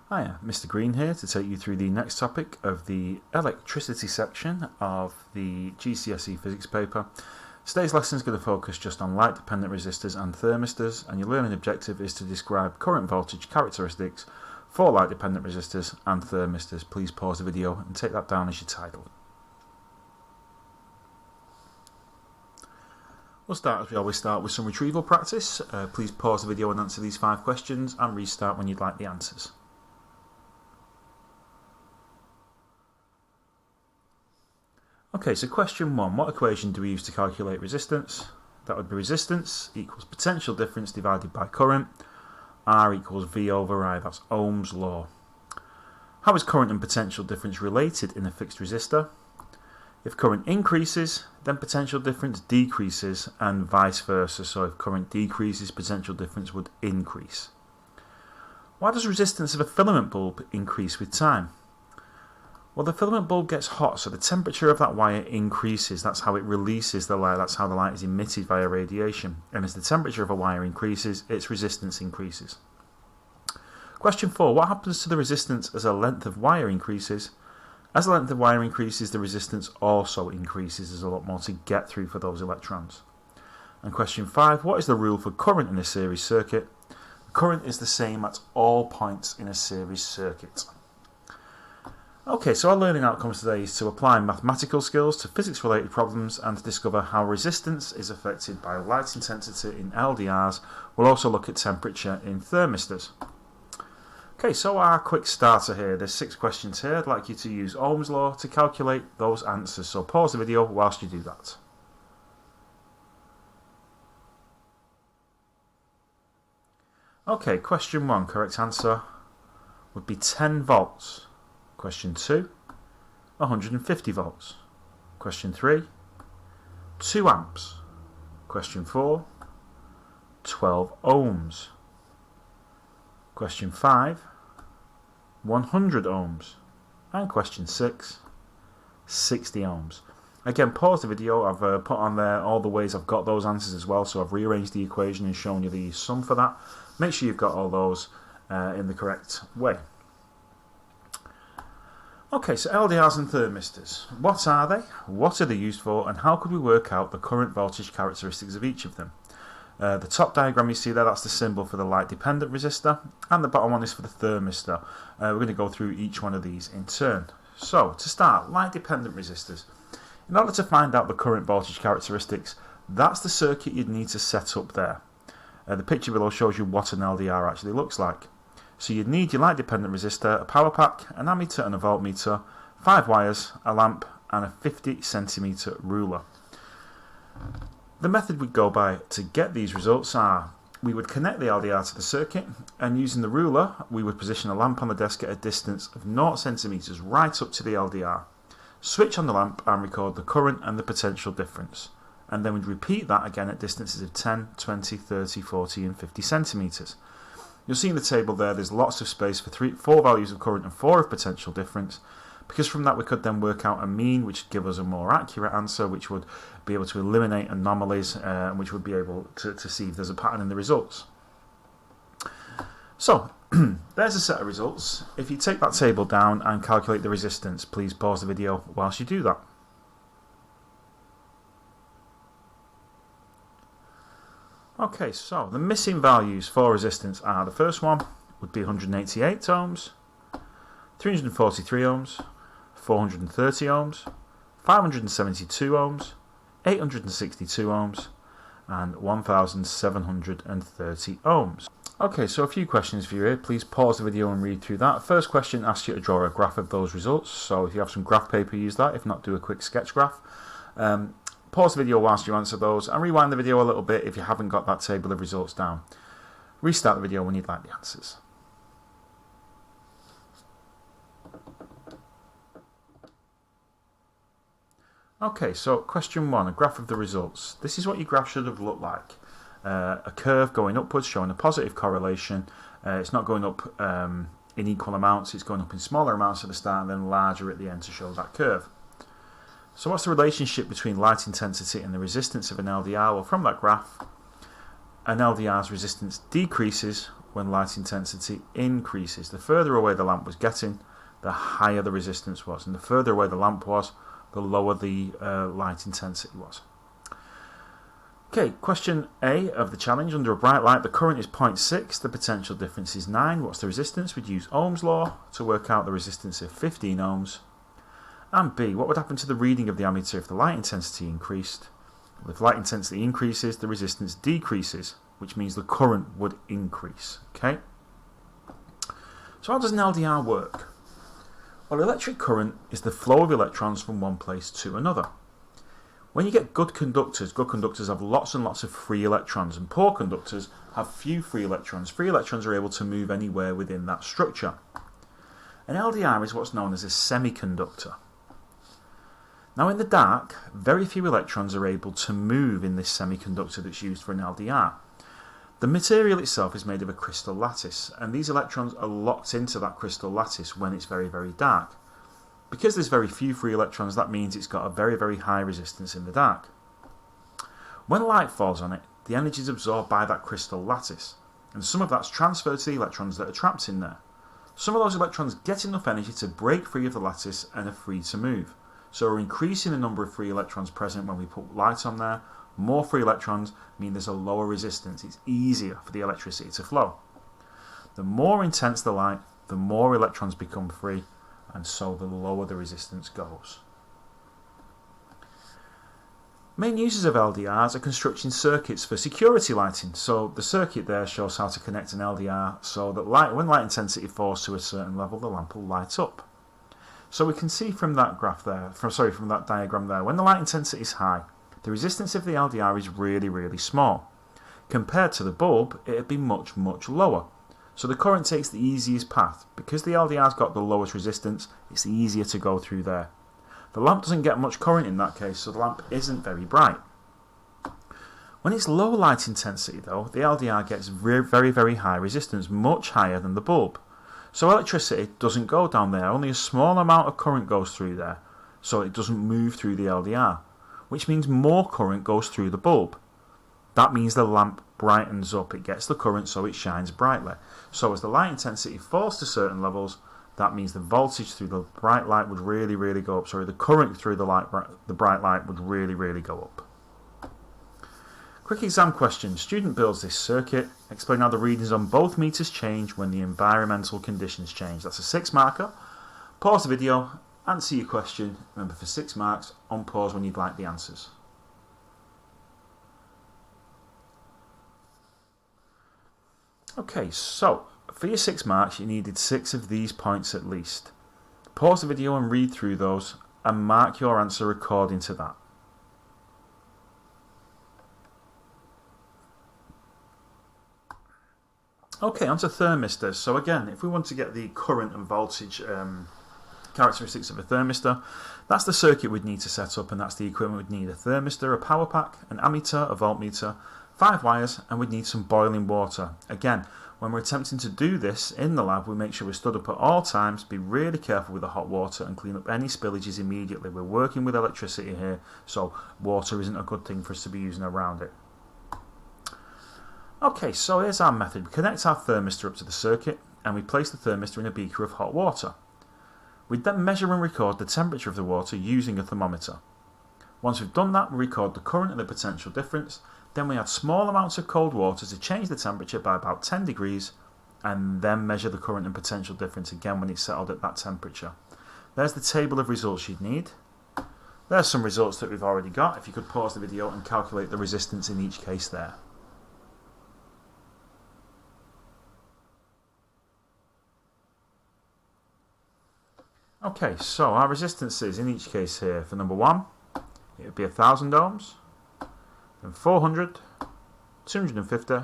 Hiya, Mr. Green here to take you through the next topic of the electricity section of the GCSE physics paper. Today's lesson is going to focus just on light-dependent resistors and thermistors, and your learning objective is to describe current voltage characteristics for light-dependent resistors and thermistors. Please pause the video and take that down as your title. We'll start as we always start with some retrieval practice. Please pause the video and answer these 5 questions and restart when you'd like the answers. Okay, so question 1. What equation do we use to calculate resistance? That would be resistance equals potential difference divided by current. R equals V over I, that's Ohm's law. How is current and potential difference related in a fixed resistor? If current increases, then potential difference decreases, and vice versa. So if current decreases, potential difference would increase. Why does resistance of a filament bulb increase with time? Well, the filament bulb gets hot, so the temperature of that wire increases. That's how it releases the light. That's how the light is emitted via radiation. And as the temperature of a wire increases, its resistance increases. Question 4. What happens to the resistance as the length of wire increases? As the length of wire increases, the resistance also increases. There's a lot more to get through for those electrons. And question 5. What is the rule for current in a series circuit? Current is the same at all points in a series circuit. Okay, so our learning outcomes today is to apply mathematical skills to physics-related problems and to discover how resistance is affected by light intensity in LDRs. We'll also look at temperature in thermistors. Okay, so our quick starter here. There's 6 questions here. I'd like you to use Ohm's law to calculate those answers. So pause the video whilst you do that. Okay, question 1, correct answer would be 10 volts. Question 2, 150 volts. Question 3, 2 amps. Question 4, 12 ohms. Question 5, 100 ohms. And question 6, 60 ohms. Again, pause the video. I've put on there all the ways I've got those answers as well, so I've rearranged the equation and shown you the sum for that. Make sure you've got all those in the correct way. Okay, so LDRs and thermistors. What are they? What are they used for? And how could we work out the current voltage characteristics of each of them? The top diagram you see there, that's the symbol for the light-dependent resistor, and the bottom one is for the thermistor. We're going to go through each one of these in turn. So, to start, light-dependent resistors. In order to find out the current voltage characteristics, that's the circuit you'd need to set up there. The picture below shows you what an LDR actually looks like. So you'd need your light-dependent resistor, a power pack, an ammeter and a voltmeter, 5 wires, a lamp, and a 50cm ruler. The method we'd go by to get these results are, we would connect the LDR to the circuit, and using the ruler, we would position a lamp on the desk at a distance of 0 cm right up to the LDR. Switch on the lamp and record the current and the potential difference. And then we'd repeat that again at distances of 10, 20, 30, 40 and 50 centimetres. You'll see in the table there, there's lots of space for 4 values of current and 4 of potential difference, because from that we could then work out a mean, which would give us a more accurate answer, which would be able to eliminate anomalies, and which would be able to see if there's a pattern in the results. So, there's a set of results. If you take that table down and calculate the resistance, please pause the video whilst you do that. Okay, so the missing values for resistance are, the first one would be 188 ohms, 343 ohms, 430 ohms, 572 ohms, 862 ohms, and 1730 ohms. Okay, so a few questions for you here. Please pause the video and read through that. First question asks you to draw a graph of those results. So if you have some graph paper, use that. If not, do a quick sketch graph. Pause the video whilst you answer those, and rewind the video a little bit if you haven't got that table of results down. Restart the video when you'd like the answers. Okay, so question 1, a graph of the results. This is what your graph should have looked like. A curve going upwards showing a positive correlation. It's not going up in equal amounts, it's going up in smaller amounts at the start and then larger at the end to show that curve. So what's the relationship between light intensity and the resistance of an LDR? Well, from that graph, an LDR's resistance decreases when light intensity increases. The further away the lamp was getting, the higher the resistance was, and the further away the lamp was, the lower the light intensity was. Okay, question A of the challenge. Under a bright light, the current is 0.6, the potential difference is 9. What's the resistance? We'd use Ohm's law to work out the resistance of 15 ohms. And B, what would happen to the reading of the ammeter if the light intensity increased? Well, if light intensity increases, the resistance decreases, which means the current would increase. Okay. So how does an LDR work? Well, electric current is the flow of electrons from one place to another. When you get good conductors have lots and lots of free electrons, and poor conductors have few free electrons. Free electrons are able to move anywhere within that structure. An LDR is what's known as a semiconductor. Now in the dark, very few electrons are able to move in this semiconductor that's used for an LDR. The material itself is made of a crystal lattice, and these electrons are locked into that crystal lattice when it's very, very dark. Because there's very few free electrons, that means it's got a very, very high resistance in the dark. When light falls on it, the energy is absorbed by that crystal lattice, and some of that's transferred to the electrons that are trapped in there. Some of those electrons get enough energy to break free of the lattice and are free to move. So we're increasing the number of free electrons present when we put light on there. More free electrons mean there's a lower resistance. It's easier for the electricity to flow. The more intense the light, the more electrons become free, and so the lower the resistance goes. Main uses of LDRs are constructing circuits for security lighting. So the circuit there shows how to connect an LDR so that when light intensity falls to a certain level, the lamp will light up. So we can see from that from that diagram there, when the light intensity is high, the resistance of the LDR is really, really small. Compared to the bulb, it would be much, much lower. So the current takes the easiest path. Because the LDR's got the lowest resistance, it's easier to go through there. The lamp doesn't get much current in that case, so the lamp isn't very bright. When it's low light intensity though, the LDR gets very, very high resistance, much higher than the bulb. So electricity doesn't go down there, only a small amount of current goes through there, so it doesn't move through the LDR, which means more current goes through the bulb. That means the lamp brightens up, it gets the current so it shines brightly. So as the light intensity falls to certain levels, that means the voltage through the bright light would really, really go up. The current through the bright light would really, really go up. Quick exam question. Student builds this circuit. Explain how the readings on both meters change when the environmental conditions change. That's a 6 marker. Pause the video, answer your question. Remember, for 6 marks, on pause when you'd like the answers. Okay, so for your 6 marks, you needed 6 of these points at least. Pause the video and read through those and mark your answer according to that. Okay, onto thermistors. So again, if we want to get the current and voltage characteristics of a thermistor, that's the circuit we'd need to set up, and that's the equipment we'd need: a thermistor, a power pack, an ammeter, a voltmeter, 5 wires, and we'd need some boiling water. Again, when we're attempting to do this in the lab, we make sure we're stood up at all times, be really careful with the hot water and clean up any spillages immediately. We're working with electricity here, so water isn't a good thing for us to be using around it. Okay, so here's our method. We connect our thermistor up to the circuit and we place the thermistor in a beaker of hot water. We then measure and record the temperature of the water using a thermometer. Once we've done that, we record the current and the potential difference. Then we add small amounts of cold water to change the temperature by about 10 degrees and then measure the current and potential difference again when it's settled at that temperature. There's the table of results you'd need. There's some results that we've already got. If you could pause the video and calculate the resistance in each case there. Okay, so our resistances in each case here, for number 1, it would be 1000 ohms, then 400, 250,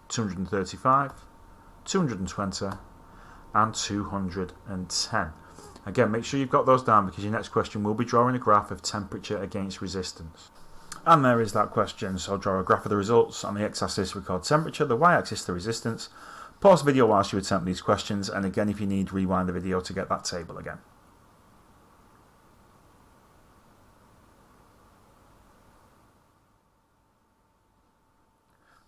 235, 220, and 210. Again, make sure you've got those down because your next question will be drawing a graph of temperature against resistance. And there is that question, so draw a graph of the results. On the x-axis record temperature, the y-axis the resistance. Pause the video whilst you attempt these questions, and again, if you need, rewind the video to get that table again.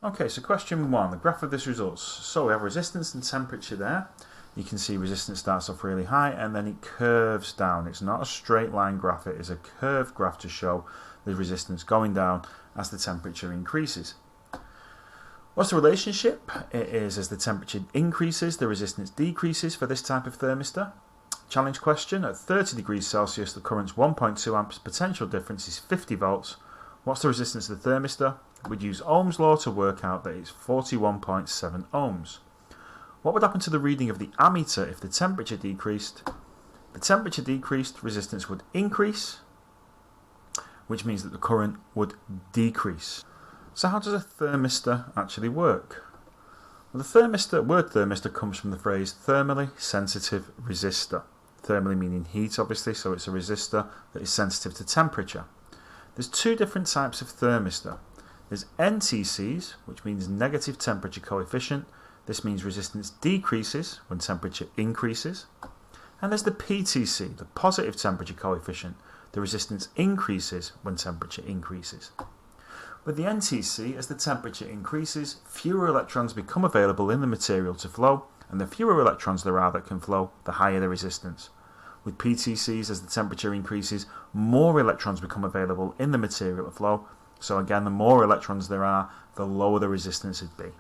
Okay, so question 1, the graph of this results. So we have resistance and temperature there. You can see resistance starts off really high and then it curves down. It's not a straight line graph, it is a curved graph to show the resistance going down as the temperature increases. What's the relationship? It is as the temperature increases, the resistance decreases for this type of thermistor. Challenge question, at 30 degrees Celsius the current's 1.2 amps, potential difference is 50 volts. What's the resistance of the thermistor? We'd use Ohm's law to work out that it's 41.7 ohms. What would happen to the reading of the ammeter if the temperature decreased? The temperature decreased, resistance would increase, which means that the current would decrease. So how does a thermistor actually work? Well, the word thermistor comes from the phrase thermally sensitive resistor. Thermally meaning heat, obviously, so it's a resistor that is sensitive to temperature. There's two different types of thermistor. There's NTCs, which means negative temperature coefficient. This means resistance decreases when temperature increases. And there's the PTC, the positive temperature coefficient. The resistance increases when temperature increases. With the NTC, as the temperature increases, fewer electrons become available in the material to flow, and the fewer electrons there are that can flow, the higher the resistance. With PTCs, as the temperature increases, more electrons become available in the material to flow, so again, the more electrons there are, the lower the resistance would be.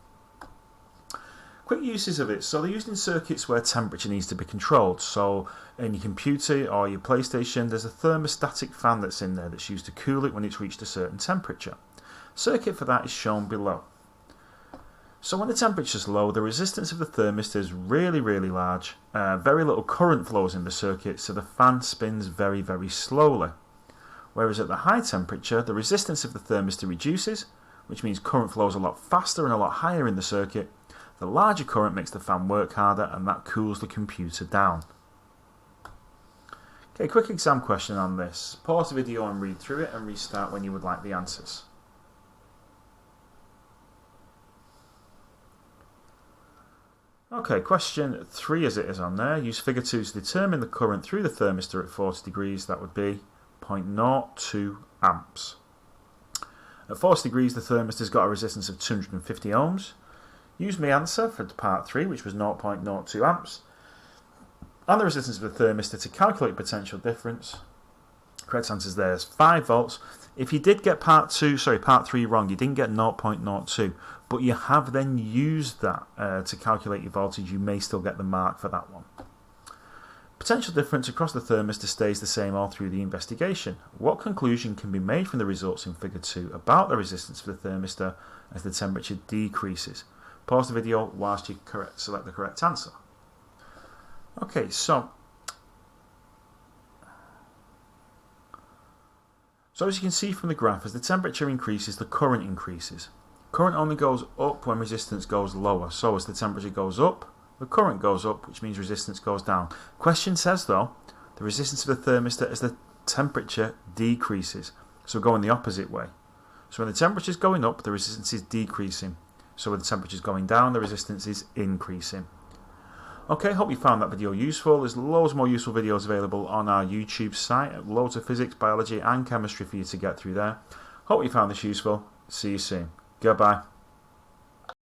Quick uses of it. So they're used in circuits where temperature needs to be controlled. So in your computer or your PlayStation, there's a thermostatic fan that's in there that's used to cool it when it's reached a certain temperature. Circuit for that is shown below. So when the temperature is low, the resistance of the thermistor is really, really large. Very little current flows in the circuit, so the fan spins very, very slowly. Whereas at the high temperature, the resistance of the thermistor reduces, which means current flows a lot faster and a lot higher in the circuit. The larger current makes the fan work harder, and that cools the computer down. Okay, quick exam question on this. Pause the video and read through it and restart when you would like the answers. Okay, question 3 as it is on there. Use figure 2 to determine the current through the thermistor at 40 degrees. That would be 0.02 amps. At 40 degrees, the thermistor's got a resistance of 250 ohms. Use my answer for part 3, which was 0.02 amps, and the resistance of the thermistor to calculate potential difference. Correct answer is there is 5 volts. If you did get part 3 wrong, you didn't get 0.02, but you have then used that to calculate your voltage, you may still get the mark for that one. Potential difference across the thermistor stays the same all through the investigation. What conclusion can be made from the results in figure 2 about the resistance for the thermistor as the temperature decreases? Pause the video whilst you select the correct answer. Okay, so as you can see from the graph, as the temperature increases, the current increases. Current only goes up when resistance goes lower. So as the temperature goes up, the current goes up, which means resistance goes down. Question says, though, the resistance of the thermistor as the temperature decreases. So going the opposite way. So when the temperature is going up, the resistance is decreasing. So when the temperature is going down, the resistance is increasing. Okay, hope you found that video useful. There's loads more useful videos available on our YouTube site. Loads of physics, biology and chemistry for you to get through there. Hope you found this useful. See you soon. Goodbye.